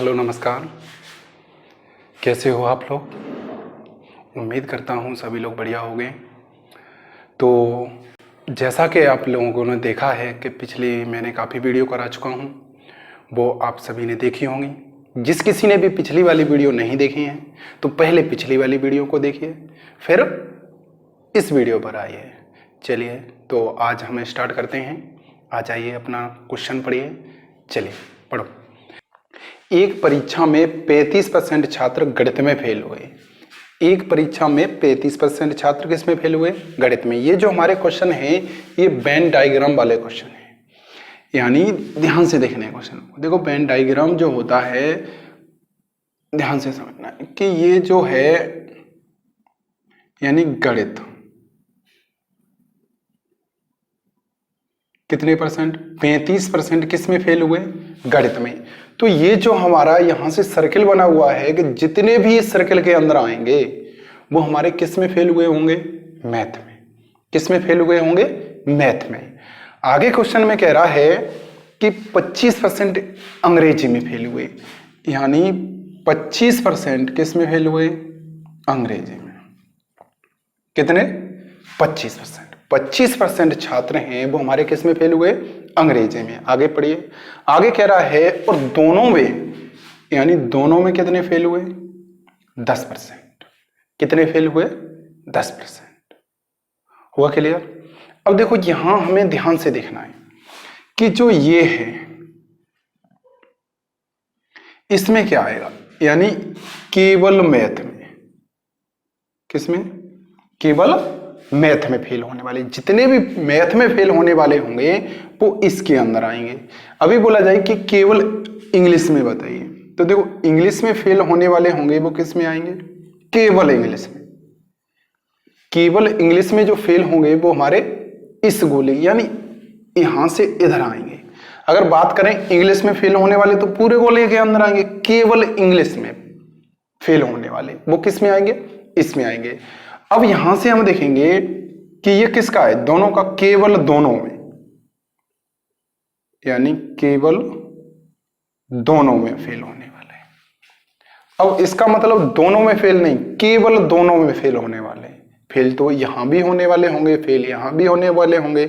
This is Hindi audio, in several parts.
हेलो नमस्कार। कैसे हो आप लोग? उम्मीद करता हूँ सभी लोग बढ़िया होंगे। तो जैसा कि आप लोगों ने देखा है कि पिछली मैंने काफ़ी वीडियो करा चुका हूँ, वो आप सभी ने देखी होंगी। जिस किसी ने भी पिछली वाली वीडियो नहीं देखी है तो पहले पिछली वाली वीडियो को देखिए, फिर इस वीडियो पर आइए। चलिए तो आज हम स्टार्ट करते हैं। आ जाइए, अपना क्वेश्चन पढ़िए। चलिए पढ़ो। एक परीक्षा में 35% छात्र गणित में फेल हुए। एक परीक्षा में 35% छात्र किस में फेल हुए? गणित में। ये जो हमारे क्वेश्चन है ये वेन डायग्राम वाले क्वेश्चन है, यानी ध्यान से देखने क्वेश्चन को। देखो वेन डायग्राम जो होता है, ध्यान से समझना है कि ये जो है यानी गणित कितने परसेंट? 35% किस में फेल हुए? गणित में। तो ये जो हमारा यहां से सर्किल बना हुआ है कि जितने भी इस सर्किल के अंदर आएंगे वो हमारे किस में फेल हुए होंगे? मैथ में। किस में फेल हुए होंगे? मैथ में। आगे क्वेश्चन में कह रहा है कि 25% अंग्रेजी में फेल हुए, यानी 25% किस में फेल हुए? अंग्रेजी में। कितने? 25%। 25% छात्र हैं वो हमारे किस में फेल हुए? अंग्रेजी में। आगे पढ़िए। आगे कह रहा है और दोनों में, यानी दोनों में कितने फेल हुए? 10%। कितने फेल हुए? 10%। हुआ क्लियर? अब देखो यहां हमें ध्यान से देखना है कि जो ये है इसमें क्या आएगा, यानी केवल मैथ में। किसमें? केवल मैथ में फेल होने वाले, जितने भी मैथ में फेल होने वाले होंगे वो इसके अंदर आएंगे। अभी बोला जाए कि केवल इंग्लिश में बताइए, तो देखो इंग्लिश में फेल होने वाले होंगे वो किस में आएंगे? केवल इंग्लिश में। केवल इंग्लिश में जो फेल होंगे वो हमारे इस गोले यानी यहां से इधर आएंगे। अगर बात करें इंग्लिश में फेल होने वाले तो पूरे गोले के अंदर आएंगे। केवल इंग्लिश में फेल होने वाले वो किस में आएंगे? इसमें आएंगे। अब यहां से हम देखेंगे कि ये किसका है? दोनों का। केवल दोनों में, यानी केवल दोनों में फेल होने वाले। अब इसका मतलब दोनों में फेल नहीं, केवल दोनों में फेल होने वाले। फेल तो यहां भी होने वाले होंगे, फेल यहां भी होने वाले होंगे।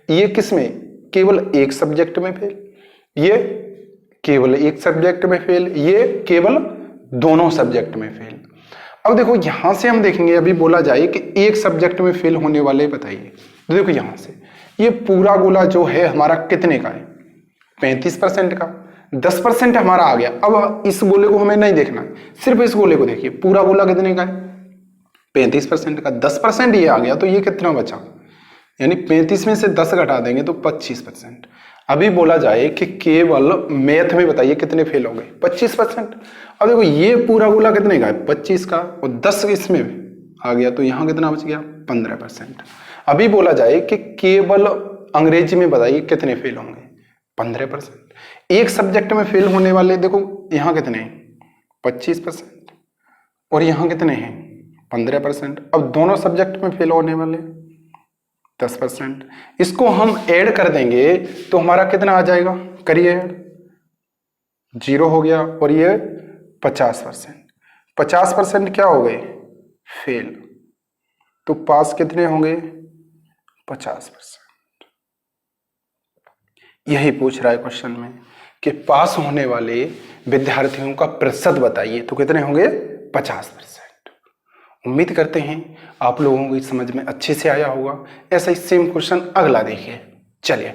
ये किसमें? केवल एक सब्जेक्ट में फेल, ये केवल एक सब्जेक्ट में फेल, ये केवल दोनों सब्जेक्ट में फेल। अब देखो यहां से हम देखेंगे, अभी बोला जाए कि एक सब्जेक्ट में फेल होने वाले बताइए। तो देखो यहां से ये पूरा गोला जो है हमारा कितने का है? 35% का। 10% हमारा आ गया। अब इस गोले को हमें नहीं देखना है, सिर्फ इस गोले को देखिए। पूरा गोला कितने का है? 35% का। 10% ये आ गया तो ये कितना बचा? यानी 35 में से 10 घटा देंगे तो 25%। अभी बोला जाए कि केवल मैथ में बताइए कितने फेल हो गए? 25%। अब देखो ये पूरा गोला कितने का है? 25 का, और 10 इसमें आ गया तो यहां कितना बच गया? 15%। अभी बोला जाए कि केवल अंग्रेजी में बताइए कितने फेल होंगे? 15%। एक सब्जेक्ट में फेल होने वाले देखो यहां कितने हैं? 25%, और यहां कितने हैं? 15%। अब दोनों सब्जेक्ट में फेल होने वाले 10%। इसको हम ऐड कर देंगे तो हमारा कितना आ जाएगा? करिए ऐड। 0 हो गया, और ये 50%। 50% क्या हो गए? फेल। तो पास कितने होंगे? 50%। यही पूछ रहा है क्वेश्चन में कि पास होने वाले विद्यार्थियों का प्रतिशत बताइए, तो कितने होंगे? 50%। उम्मीद करते हैं आप लोगों को इस समझ में अच्छे से आया होगा। ऐसा ही सेम क्वेश्चन अगला देखिए। चलिए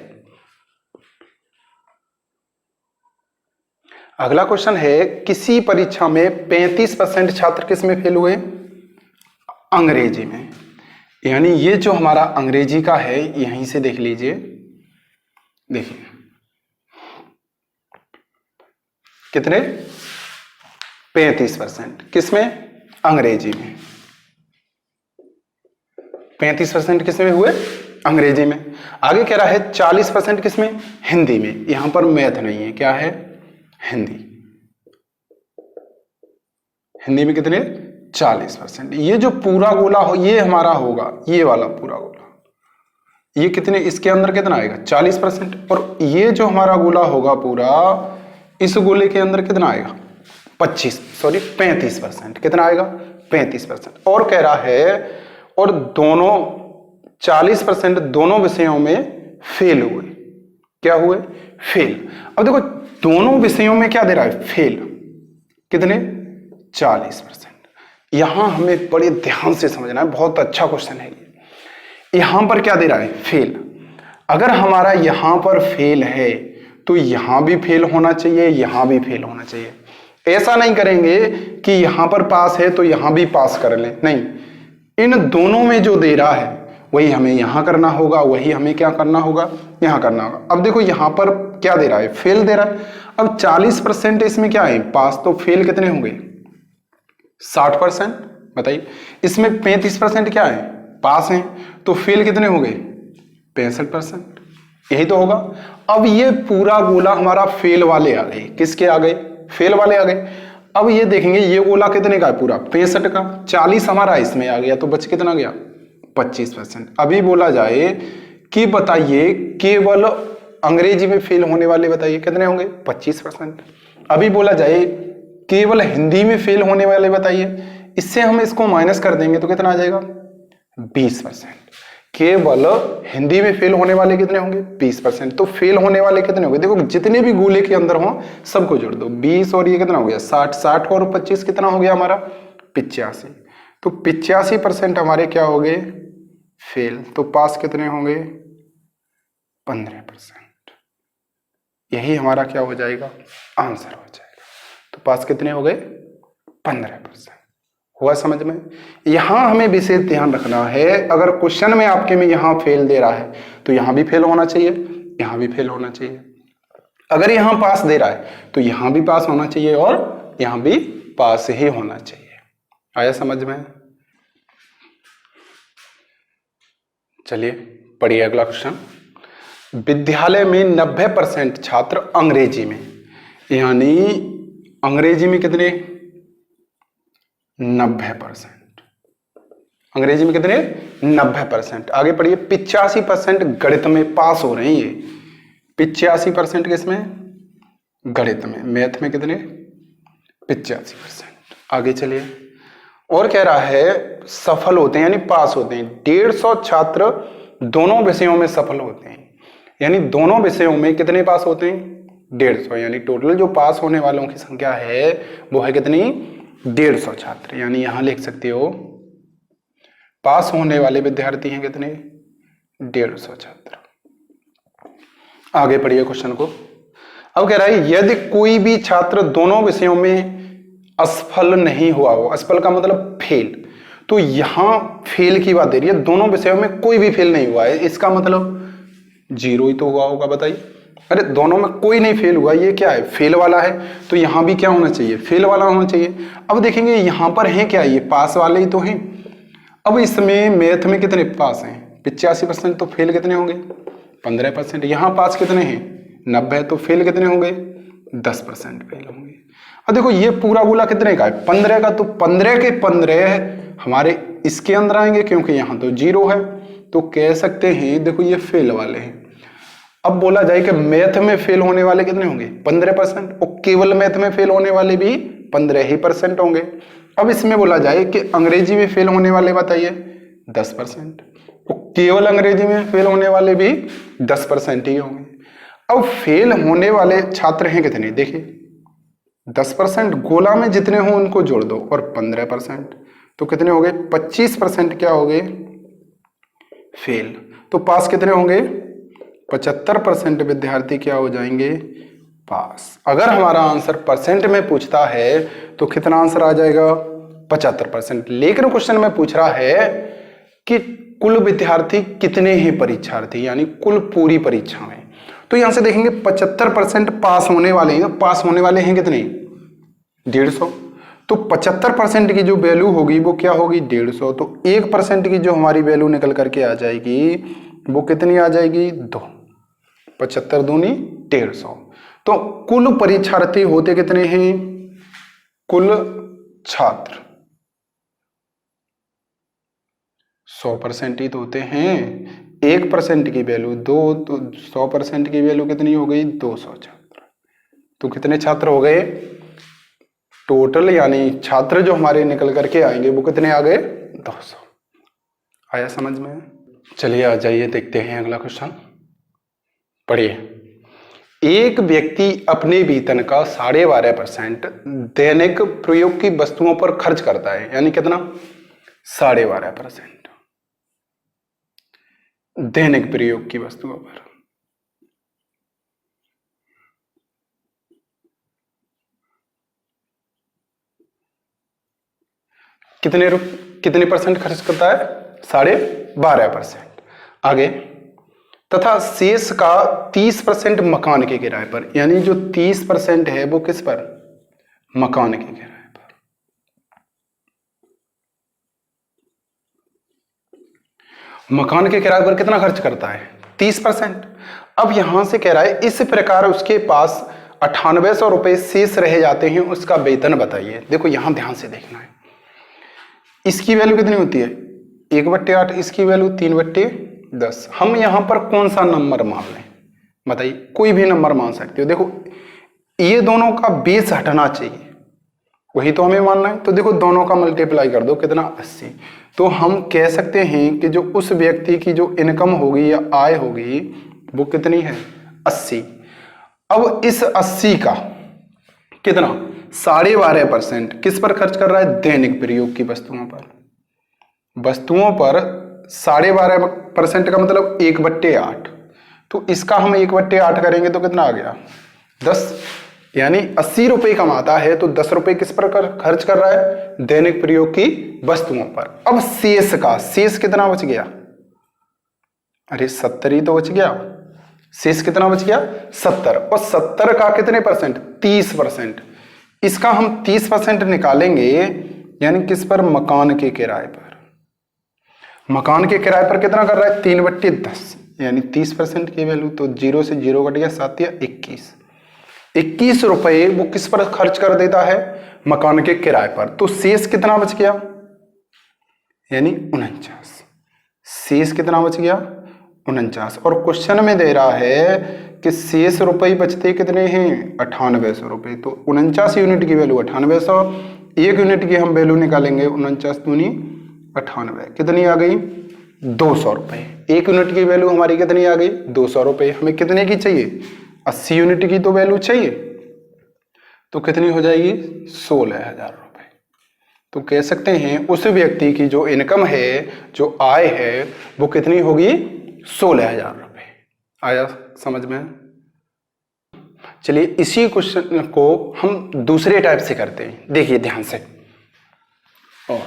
अगला क्वेश्चन है, किसी परीक्षा में 35% छात्र किस में फेल हुए? अंग्रेजी में। यानी ये जो हमारा अंग्रेजी का है यहीं से देख लीजिए। देखिए कितने? 35%। किसमें? अंग्रेजी में। 35% किसमें हुए? अंग्रेजी में। आगे कह रहा है 40% किसमें? हिंदी में। यहां पर मैथ नहीं है, क्या है? हिंदी। हिंदी में कितने? 40%। ये जो पूरा गोला हो ये हमारा होगा, ये वाला पूरा गोला। ये कितने? इसके अंदर कितना आएगा? 40%। और ये जो हमारा गोला होगा पूरा, इस गोले के अंदर कितना आएगा? 35%। कितना आएगा? 35%। और कह रहा है और दोनों 40% दोनों विषयों में फेल हुए। क्या हुए? फेल। अब देखो दोनों विषयों में क्या दे रहा है? फेल। कितने? 40%। यहां हमें बड़े ध्यान से समझना है, बहुत अच्छा क्वेश्चन है ये। यहां पर क्या दे रहा है? फेल। अगर हमारा यहां पर फेल है तो यहां भी फेल होना चाहिए, यहां भी फेल होना चाहिए। ऐसा नहीं करेंगे कि यहां पर पास है तो यहां भी पास कर लें, नहीं, इन दोनों में जो दे रहा है वही हमें यहां करना होगा, वही हमें क्या करना होगा? यहां करना होगा। अब देखो यहां पर क्या दे रहा है? फेल दे रहा है। अब 40% इसमें क्या है? पास। तो फेल कितने होंगे? 60%। बताइए, इसमें 35% क्या है? पास हैं। तो फेल कितने हो गए? 65%। यही तो होगा। अब ये पूरा गोला हमारा फेल वाले आ गए। किसके आ गए? फेल वाले आ गए। अब ये देखेंगे ये गोला कितने का है? पूरा 65 का। 40 हमारा इसमें आ गया तो बच कितना गया? 25%। अभी बोला जाए कि बताइए केवल अंग्रेजी में फेल होने वाले बताइए कितने होंगे? 25%। अभी बोला जाए केवल हिंदी में फेल होने वाले बताइए, इससे हम इसको माइनस कर देंगे तो कितना आ जाएगा? 20%। केवल हिंदी में फेल होने वाले कितने होंगे? 20%। तो फेल होने वाले कितने होंगे? देखो जितने भी गोले के अंदर हो सबको जोड़ दो। 20 और ये कितना हो गया? 60। 60 और 25 कितना हो गया हमारा? 85। तो 85% हमारे क्या हो गए? फेल। तो पास कितने होंगे? 15%। यही हमारा क्या हो जाएगा? आंसर हो जाएगा। तो पास कितने हो गए? 15%। हुआ समझ में? यहां हमें विशेष ध्यान रखना है, अगर क्वेश्चन में आपके में यहां फेल दे रहा है तो यहां भी फेल होना चाहिए, यहां भी फेल होना चाहिए। अगर यहां पास दे रहा है तो यहां भी पास होना चाहिए और यहां भी पास ही होना चाहिए। आया समझ में? चलिए पढ़िए अगला क्वेश्चन। विद्यालय में 90% छात्र अंग्रेजी में, यानी अंग्रेजी में कितने? 90%। अंग्रेजी में कितने? 90%। आगे पढ़िए। 85% गणित में पास हो रहे हैं ये। 85% किसमें? गणित में। मैथ में कितने? 85%। आगे चलिए। और कह रहा है सफल होते हैं यानी पास होते हैं 150 छात्र दोनों विषयों में सफल होते हैं, यानी दोनों विषयों में कितने पास होते हैं? 150। यानी टोटल जो पास होने वालों की संख्या है वो है कितनी? 150 छात्र। यानी यहां लिख सकते हो पास होने वाले विद्यार्थी हैं कितने? 150 छात्र। आगे पढ़िए क्वेश्चन को। अब कह रहा है यदि कोई भी छात्र दोनों विषयों में असफल नहीं हुआ हो, असफल का मतलब फेल, तो यहां फेल की बात दे रही है, दोनों विषयों में कोई भी फेल नहीं हुआ है, इसका मतलब 0 ही तो हुआ होगा। बताइए, अरे दोनों में कोई नहीं फेल हुआ, ये क्या है? फेल वाला है, तो यहां भी क्या होना चाहिए? फेल वाला होना चाहिए। अब देखेंगे यहां पर है क्या? ये पास वाले ही तो हैं। अब इसमें मैथ में कितने पास हैं? 85%। तो फेल कितने होंगे? 15%। यहां पास कितने हैं? 90। तो फेल कितने होंगे? 10% फेल होंगे। अब देखो ये पूरा गोला कितने का है? 15 का। तो 15 के 15 हमारे इसके अंदर आएंगे क्योंकि यहां तो 0 है, तो कह सकते हैं देखो ये फेल वाले हैं। अब बोला जाए कि मैथ में फेल होने वाले कितने होंगे? 15%। और केवल मैथ में फेल होने वाले भी 15% होंगे। अब इसमें बोला जाए कि अंग्रेजी में फेल होने वाले बताइए 10%। और केवल अंग्रेजी में फेल होने वाले भी 10% ही होंगे। अब फेल होने वाले छात्र हैं कितने? देखिए 10% गोला में जितने हों उनको जोड़ दो और 15%, तो कितने हो गए? 25% क्या हो गए? फेल। तो पास कितने होंगे? 75% विद्यार्थी क्या हो जाएंगे? पास। अगर हमारा आंसर परसेंट में पूछता है तो कितना आंसर आ जाएगा? 75%। लेकिन क्वेश्चन में पूछ रहा है कि कुल विद्यार्थी कितने हैं परीक्षार्थी, यानी कुल पूरी परीक्षा में। तो यहां से देखेंगे 75% पास होने वाले हैं। पास होने वाले हैं कितने? 150। तो 75% की जो वैल्यू होगी वो क्या होगी? 150। तो 1% की जो हमारी वैल्यू निकल करके आ जाएगी वो कितनी आ जाएगी? 2। 75 दूनी 150। तो कुल परीक्षार्थी होते कितने हैं? कुल छात्र 100% ही तो होते हैं। 1% की वैल्यू 2, तो 100% की वैल्यू कितनी हो गई? 200 छात्र। तो कितने छात्र हो गए? टोटल यानी छात्र जो हमारे निकल करके आएंगे वो कितने आ गए? 200। आया समझ में? चलिए आ जाइए, देखते हैं अगला क्वेश्चन। पढ़िए। एक व्यक्ति अपने वेतन का 12.5% दैनिक प्रयोग की वस्तुओं पर खर्च करता है, यानी कितना? 12.5% दैनिक प्रयोग की वस्तुओं पर। कितने परसेंट खर्च करता है? 12.5%। आगे, तथा शेष का 30% मकान के किराए पर, यानी जो 30% है वो किस पर? मकान के किराए पर। मकान के किराए पर कितना खर्च करता है? 30%। अब यहां से कह रहा है इस प्रकार उसके पास 9800 रुपए शेष रह जाते हैं, उसका वेतन बताइए। देखो यहां ध्यान से देखना है, इसकी वैल्यू कितनी होती है? 1/8, इसकी वैल्यू 3/10। हम यहां पर कौन सा नंबर मान लें? बताइए, कोई भी नंबर मान सकते हो। देखो ये दोनों का बेस हटना चाहिए, वही तो हमें मानना है। तो देखो दोनों का मल्टीप्लाई कर दो, कितना? 80। तो हम कह सकते हैं कि जो उस व्यक्ति की जो इनकम होगी या आय होगी वो कितनी है? 80। अब इस 80 का कितना? 12.5% किस पर खर्च कर रहा है? दैनिक प्रयोग की वस्तुओं पर। वस्तुओं पर 12.5% का मतलब 1/8। तो इसका हम 1/8 करेंगे तो कितना आ गया? 10। यानी 80 रुपए कमाता है तो 10 रुपए किस पर खर्च कर रहा है? दैनिक प्रयोग की वस्तुओं पर। अब शेष कितना बच गया? अरे 70 ही तो बच गया। शेष कितना बच गया? 70। और 70 का कितने परसेंट? 30%। इसका हम 30% निकालेंगे, यानी किस पर? मकान के किराए पर। मकान के किराए पर कितना कर रहा है? 3/10, यानी 30% की वैल्यू। तो 0 से 0 कट गया, 7 या 21। 21 रुपए वो किस पर खर्च कर देता है? मकान के किराए पर। तो शेष कितना बच गया? यानी 49। शेष कितना बच गया? 49। और क्वेश्चन में दे रहा है कि शेष रुपए बचते कितने हैं? 9800 रुपए। तो 49 यूनिट की वैल्यू 9800, 1 यूनिट की हम वैल्यू निकालेंगे, 49 दूनी 98, कितनी आ गई? 200 रुपए। 1 यूनिट की वैल्यू हमारी कितनी आ गई? 200 रुपए। हमें कितने की चाहिए? 80 यूनिट की तो वैल्यू चाहिए, तो कितनी हो जाएगी? 16,000 रुपए। तो कह सकते हैं उस व्यक्ति की जो इनकम है, जो आय है, वो कितनी होगी? 16,000 रुपए। आया समझ में? चलिए इसी क्वेश्चन को हम दूसरे टाइप से करते हैं, देखिए ध्यान से। और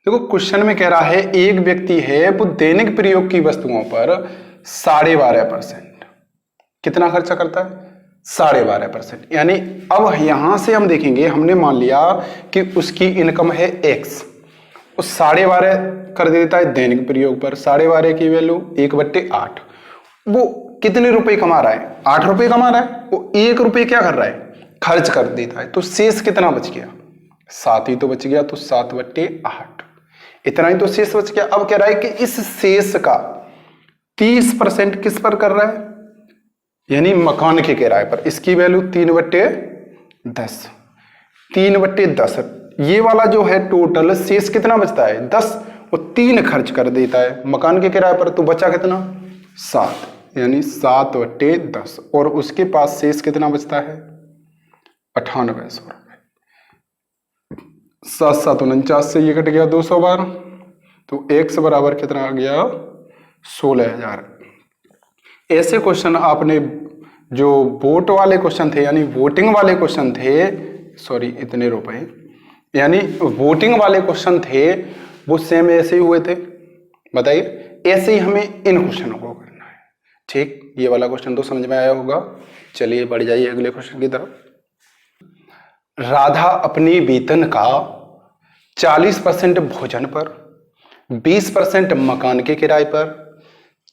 देखो क्वेश्चन में कह रहा है एक व्यक्ति है वो दैनिक प्रयोग की वस्तुओं पर 12.5% कितना खर्चा करता है? 12.5%। यानी अब यहां से हम देखेंगे, हमने मान लिया कि उसकी इनकम है x, उस 12.5 कर देता है दैनिक प्रयोग पर। 12.5 की वैल्यू 1/8। वो कितने रुपए कमा रहा है? 8 रुपए कमा रहा है। वो 1 रुपए क्या कर रहा है? खर्च कर देता है। तो शेष कितना बच गया? 7 ही तो बच गया। तो 7/8, इतना ही तो शेष बच गया। अब कह रहा है कि इस शेष का 30% किस पर कर रहा है? यानी मकान के किराए पर। इसकी वैल्यू 3/10। 3/10 ये वाला जो है टोटल शेष कितना बचता है? 10। वो 3 खर्च कर देता है मकान के किराए पर, तो बचा कितना? 7, यानी 7/10। और उसके पास शेष कितना बचता है? 9800 रुपए। 7 7 49 से ये कट गया 200 बार, तो x बराबर कितना आ गया? 16,000। ऐसे क्वेश्चन आपने जो वोट वाले क्वेश्चन थे, यानी वोटिंग वाले क्वेश्चन थे, सॉरी इतने रुपए, यानी वोटिंग वाले क्वेश्चन थे, वो सेम ऐसे ही हुए थे। बताइए, ऐसे ही हमें इन क्वेश्चनों को करना है। ठीक, ये वाला क्वेश्चन तो समझ में आया होगा। चलिए बढ़ जाइए अगले क्वेश्चन की तरफ। राधा अपने वेतन का 40% भोजन पर, 20% मकान के किराए पर,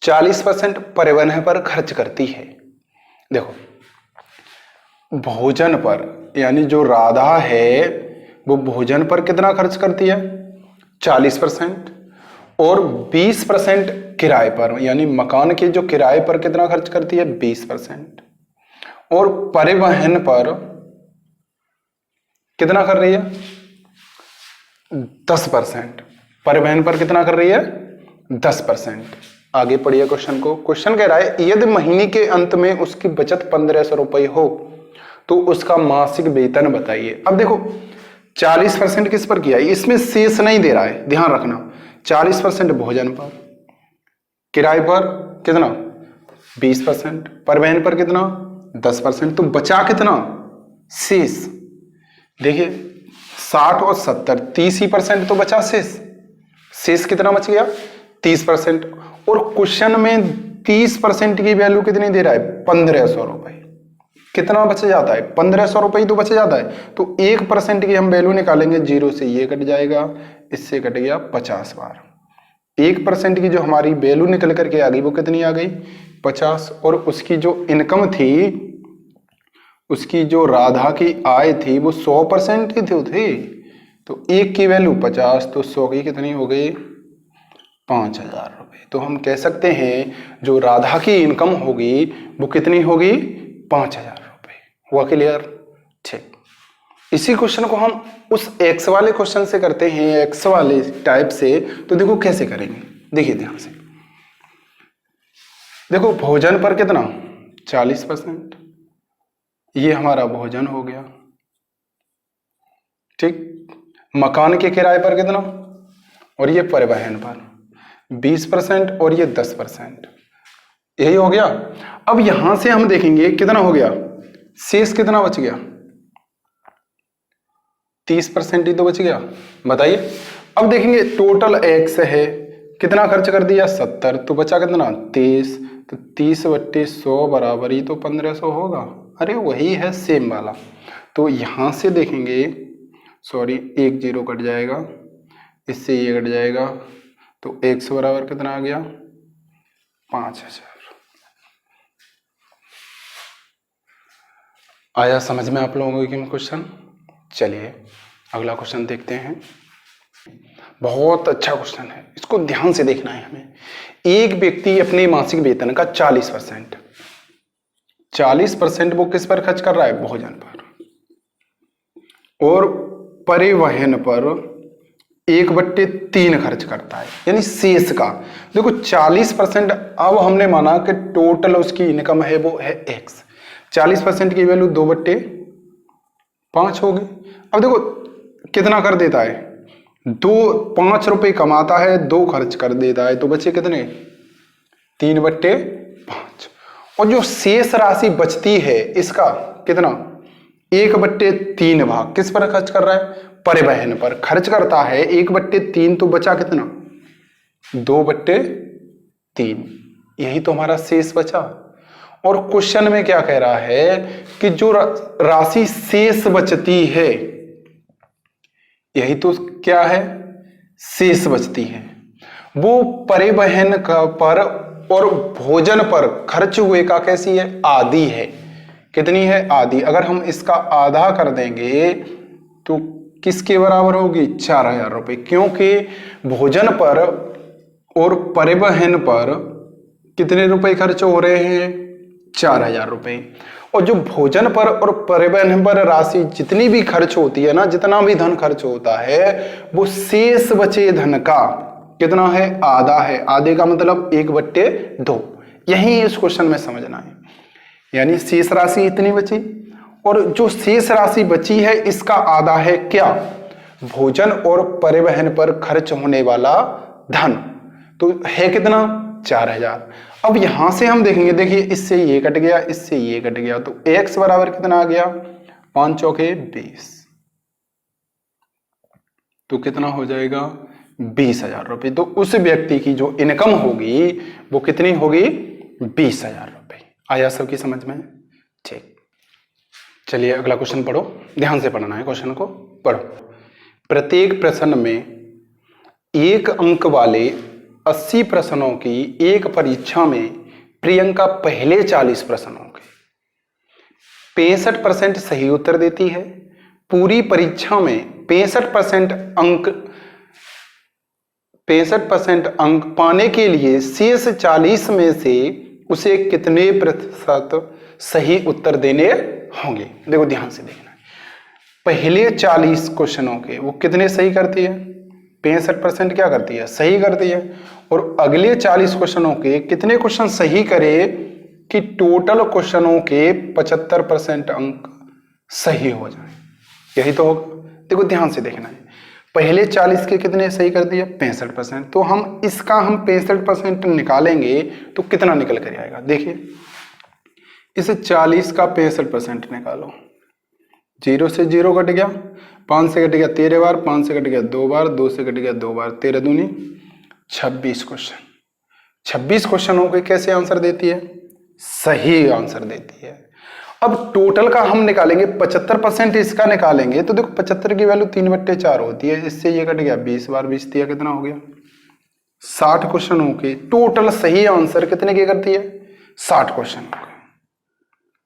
40% परिवहन पर खर्च करती है। देखो भोजन पर, यानी जो राधा है वो भोजन पर कितना खर्च करती है? 40%। और 20% किराए पर, यानी मकान के जो किराए पर कितना खर्च करती है? 20%। और परिवहन पर कितना कर रही है? 10%। परिवहन पर कितना कर रही है? 10%। आगे पढ़िए क्वेश्चन को। क्वेश्चन कह रहा है यदि महीने के अंत में उसकी बचत 1500 रुपये हो तो उसका मासिक वेतन बताइए। अब देखो 40% किस पर किया है, इसमें शेष नहीं दे रहा है, ध्यान रखना। 40% भोजन पर, किराए पर कितना 20%, परिवहन पर कितना 10%, तो बचा कितना शेष। देखिए 60 और 70 30% तो बचा शेष। शेष कितना बच गया 30%। और क्वेश्चन में 30% की वैल्यू कितनी दे रहा है 1500 रुपए। कितना बच जाता है 1500 रुपए तो बच जाता है। तो 1% की हम वैल्यू निकालेंगे, 0 से ये कट जाएगा, इससे कट गया 50 बार। 1% की जो हमारी वैल्यू निकल करके आ गई वो कितनी आ गई 50। और उसकी जो इनकम थी, उसकी जो राधा की आय थी वो 100% की थी। तो 1 की वैल्यू 50, तो 100 की कितनी हो गई 5000 रुपये। तो हम कह सकते हैं जो राधा की इनकम होगी वो कितनी होगी 5000 रुपये। हुआ क्लियर? ठीक। इसी क्वेश्चन को हम उस एक्स वाले क्वेश्चन से करते हैं, एक्स वाले टाइप से। तो देखो कैसे करेंगे, देखिए ध्यान से। देखो भोजन पर कितना 40%, ये हमारा भोजन हो गया। ठीक। मकान के किराए पर कितना, और ये परिवहन पर 20% और ये 10%, यही हो गया। अब यहां से हम देखेंगे कितना हो गया, शेष कितना बच गया 30% ही तो बच गया। बताइए। अब देखेंगे टोटल एक्स है, कितना खर्च कर दिया 70, तो बचा कितना 30, तो 30/100 बराबर ही तो 1500 होगा। अरे वही है सेम वाला। तो यहां से देखेंगे, सॉरी 1 0 कट जाएगा, इससे ये कट जाएगा, तो x बराबर कितना आ गया 5000। आया समझ में आप लोगों को क्वेश्चन? चलिए अगला क्वेश्चन देखते हैं। बहुत अच्छा क्वेश्चन है, इसको ध्यान से देखना है हमें। एक व्यक्ति अपने मासिक वेतन का 40% वो किस पर खर्च कर रहा है, भोजन पर और परिवहन पर 1/3 खर्च करता है, यानी शेष का। देखो 40%, अब हमने माना कि टोटल उसकी इनकम है वो है x, 40% की वैल्यू 2/5 होगी। अब देखो कितना कर देता है, 5 रुपए कमाता है, 2 खर्च कर देता है, तो बचे कितने 3/5। और जो शेष राशि बचती है इसका कितना 1/3 भाग किस पर खर्च कर रहा है, परिवहन पर खर्च करता है 1/3, तो बचा कितना 2/3, यही तो हमारा शेष बचा। और क्वेश्चन में क्या कह रहा है कि जो राशि शेष बचती है, यही तो क्या है शेष बचती है, वो परिवहन का पर और भोजन पर खर्च हुए का कैसी है, आधी है। कितनी है, आधी। अगर हम इसका आधा कर देंगे तो किसके बराबर होगी 4000 रुपये, क्योंकि भोजन पर और परिवहन पर कितने रुपए खर्च हो रहे हैं 4000 रुपये। और जो भोजन पर और परिवहन पर राशि जितनी भी खर्च होती है ना, जितना भी धन खर्च होता है, वो शेष बचे धन का कितना है, आधा है। आधे का मतलब 1/2। यही इस क्वेश्चन में समझना है। यानी शेष राशि इतनी बची, और जो शेष राशि बची है इसका आधा है क्या, भोजन और परिवहन पर खर्च होने वाला धन। तो है कितना 4000। अब यहां से हम देखेंगे, देखिए इससे ये कट गया, इससे ये कट गया, तो x बराबर कितना आ गया 5 चौके 20, तो कितना हो जाएगा 20,000 रुपये। तो उस व्यक्ति की जो इनकम होगी वो कितनी होगी 20,000 रुपये। आया सबकी समझ में? ठीक। चलिए अगला क्वेश्चन पढ़ो, ध्यान से पढ़ना है क्वेश्चन को, पढ़ो। प्रत्येक प्रश्न में 1 अंक वाले 80 प्रश्नों की एक परीक्षा में प्रियंका पहले 40 प्रश्नों के 65% सही उत्तर देती है। पूरी परीक्षा में 65% अंक पाने के लिए शेष 40 में से उसे कितने प्रतिशत सही उत्तर देने होंगे। देखो ध्यान से देखना है, पहले 40 क्वेश्चनों के वो कितने सही करती है, 65% क्या करती है, सही करती है। और अगले 40 क्वेश्चनों के कितने क्वेश्चन सही करे कि टोटल क्वेश्चनों के 75% अंक सही हो जाए, यही तो होगा। देखो ध्यान से देखना है, पहले 40 के कितने सही कर दिया, 65%। तो हम इसका 65% निकालेंगे तो कितना निकल कर आएगा, देखिए इस 40 का 65% निकालो, 0 से 0 कट गया, 5 से कट गया 13 बार, 5 से कट गया 2 बार, 2 से कट गया 2 बार, 13 दूनी 26 क्वेश्चन। 26 क्वेश्चनों के कैसे आंसर देती है, सही आंसर देती है। अब टोटल का हम निकालेंगे, 75% इसका निकालेंगे तो देखो 75 की वैल्यू 3/4 होती है, इससे ये कट गया 20 बार, 20 दिया कितना हो गया, 60 क्वेश्चनों के टोटल सही आंसर कितने के करती है, 60 क्वेश्चन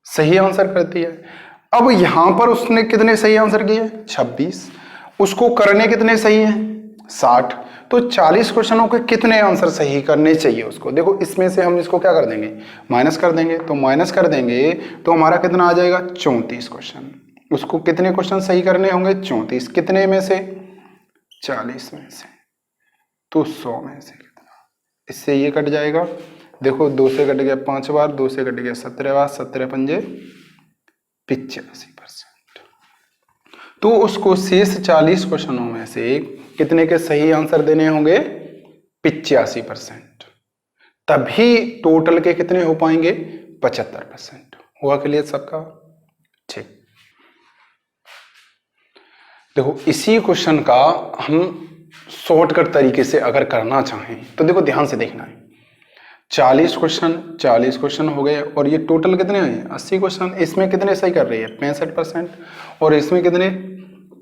सही आंसर करती है। अब यहां पर उसने कितने सही आंसर किए, 26, उसको करने कितने सही हैं, 60। तो 40 क्वेश्चनों के कितने आंसर सही करने चाहिए उसको, देखो इसमें से हम इसको क्या कर देंगे, माइनस कर देंगे। तो माइनस कर देंगे तो हमारा कितना आ जाएगा, 34 क्वेश्चन। उसको कितने क्वेश्चन सही करने होंगे, 34, कितने में से, 40 में से, तो 100 में से कितना, इससे ये कट जाएगा, देखो 2 से कट गया 5 बार, 2 से कट गया 17 बार, 17 पंजे 85%। तो उसको शेष 40 क्वेश्चनों में से कितने के सही आंसर देने होंगे, 85%। तभी टोटल के कितने हो पाएंगे, 75%। हुआ क्लियर सबका, ठीक। देखो इसी क्वेश्चन का हम शॉर्टकट तरीके से अगर करना चाहें तो देखो ध्यान से देखना है, 40 क्वेश्चन हो गए और ये टोटल कितने हैं, 80 क्वेश्चन। इसमें कितने सही कर रही है, 65%, और इसमें कितने,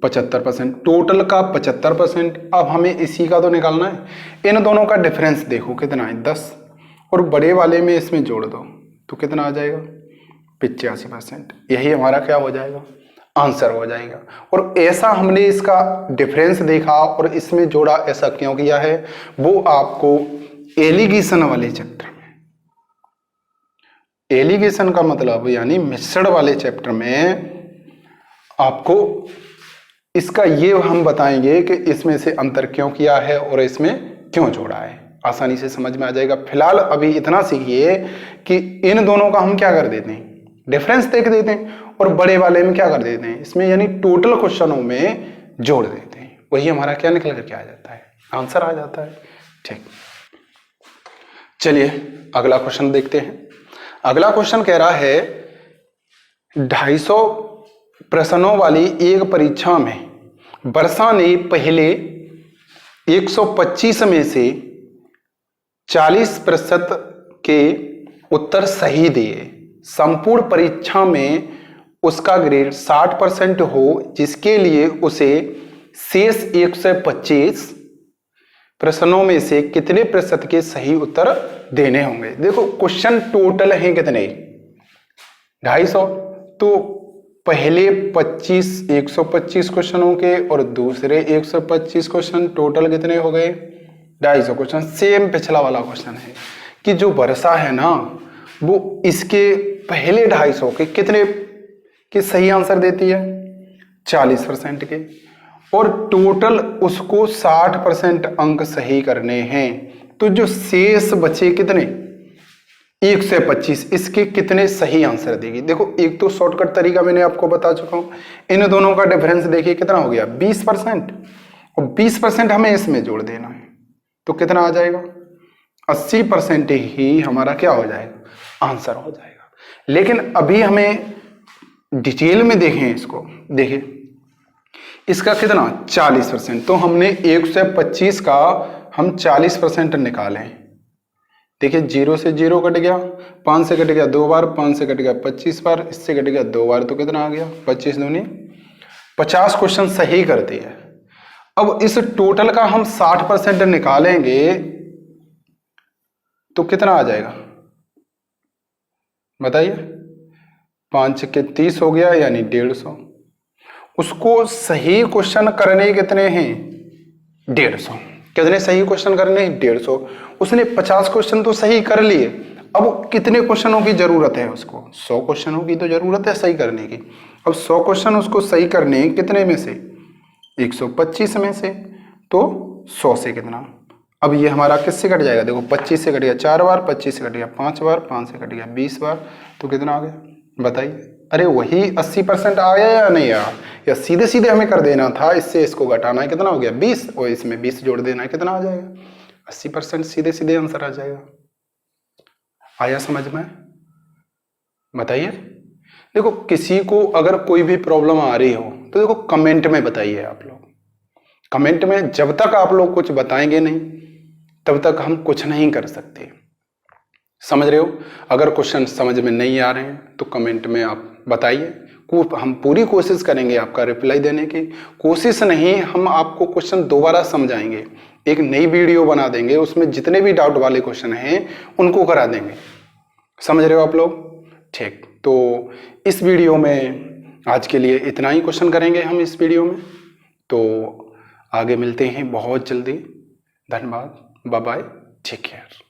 75%। टोटल का 75%। अब हमें इसी का तो निकालना है, इन दोनों का डिफरेंस देखो कितना है, 10, और बड़े वाले में इसमें जोड़ दो तो कितना आ जाएगा, 85%। यही हमारा क्या हो जाएगा, आंसर हो जाएगा। और ऐसा हमने इसका डिफरेंस देखा और इसमें जोड़ा, ऐसा क्यों किया है, वो आपको एलिगेशन वाले चैप्टर में, एलिगेशन का मतलब यानी मिश्रण वाले चैप्टर में आपको इसका ये हम बताएंगे कि इसमें से अंतर क्यों किया है और इसमें क्यों जोड़ा है, आसानी से समझ में आ जाएगा। फिलहाल अभी इतना सीखिए कि इन दोनों का हम क्या कर देते हैं, डिफरेंस देख देते हैं, और बड़े वाले में क्या कर देते हैं, इसमें यानी टोटल क्वेश्चनों में जोड़ देते हैं, वही हमारा क्या निकल करके आ जाता है, आंसर आ जाता है। ठीक, चलिए अगला क्वेश्चन देखते हैं। अगला क्वेश्चन कह रहा है 250 प्रश्नों वाली एक परीक्षा में वर्षा ने पहले 125 में से 40% के उत्तर सही दिए, संपूर्ण परीक्षा में उसका ग्रेड 60% हो, जिसके लिए उसे शेष 125 प्रश्नों में से कितने प्रतिशत के सही उत्तर देने होंगे। देखो क्वेश्चन टोटल हैं कितने, 250, तो पहले 125 क्वेश्चनों के और दूसरे 125 क्वेश्चन, टोटल कितने हो गए, 250 क्वेश्चन। सेम पिछला वाला क्वेश्चन है कि जो वर्षा है ना, वो इसके पहले 250 के कितने के सही आंसर देती है, 40% के, और टोटल उसको 60% अंक सही करने हैं। तो जो शेष बचे कितने, 125, इसके कितने सही आंसर देगी। देखो एक तो शॉर्टकट तरीका मैंने आपको बता चुका हूं, इन दोनों का डिफरेंस देखिए कितना हो गया, 20%, और 20% हमें इसमें जोड़ देना है तो कितना आ जाएगा, 80% ही हमारा क्या हो जाएगा, आंसर हो जाएगा। लेकिन अभी हमें डिटेल में देखें इसको, देखिए इसका कितना 40%, तो हमने 125 का हम 40% निकाले। देखिए 0 से 0 कट गया, 5 से कट गया 2 बार, 5 से कट गया 25 बार, इससे कट गया 2 बार, तो कितना आ गया 25 दूनी 50 क्वेश्चन सही करती है। अब इस टोटल का हम 60% निकालेंगे तो कितना आ जाएगा बताइए, 5 के 30 हो गया यानी 150। उसको सही क्वेश्चन करने कितने हैं, 150। कितने सही क्वेश्चन करने हैं, 150। उसने 50 क्वेश्चन तो सही कर लिए, अब कितने क्वेश्चनों की जरूरत है उसको? 100 क्वेश्चनों की तो जरूरत है सही करने की। अब 100 क्वेश्चन उसको सही करने कितने में से? 125 में से। तो 100 से कितना? अब ये हमारा किससे कट जाएगा? देखो 25 से कट गया 4 बार, 25 से कट गया 5 बार, 5 से कट गया 20 बार, तो कितना आ गया बताइए? अरे वही 80% आया या नहीं आया? या सीधे सीधे हमें कर देना था, इससे इसको घटाना है, कितना हो गया 20, और इसमें 20 जोड़ देना है, कितना आ जाएगा 80%। सीधे सीधे आंसर आ जाएगा। आया समझ में? बताइए। देखो किसी को अगर कोई भी प्रॉब्लम आ रही हो तो देखो कमेंट में बताइए आप लोग। कमेंट में जब तक आप लोग कुछ बताएंगे नहीं तब तक हम कुछ नहीं कर सकते। समझ रहे हो? अगर क्वेश्चन समझ में नहीं आ रहे हैं तो कमेंट में आप बताइए, हम पूरी कोशिश करेंगे आपका रिप्लाई देने की। कोशिश नहीं, हम आपको क्वेश्चन दोबारा समझाएंगे, एक नई वीडियो बना देंगे, उसमें जितने भी डाउट वाले क्वेश्चन हैं उनको करा देंगे। समझ रहे हो आप लोग? ठीक, तो इस वीडियो में आज के लिए इतना ही क्वेश्चन करेंगे हम इस वीडियो में, तो आगे मिलते हैं बहुत जल्दी। धन्यवाद, बाय बाय, टेक केयर।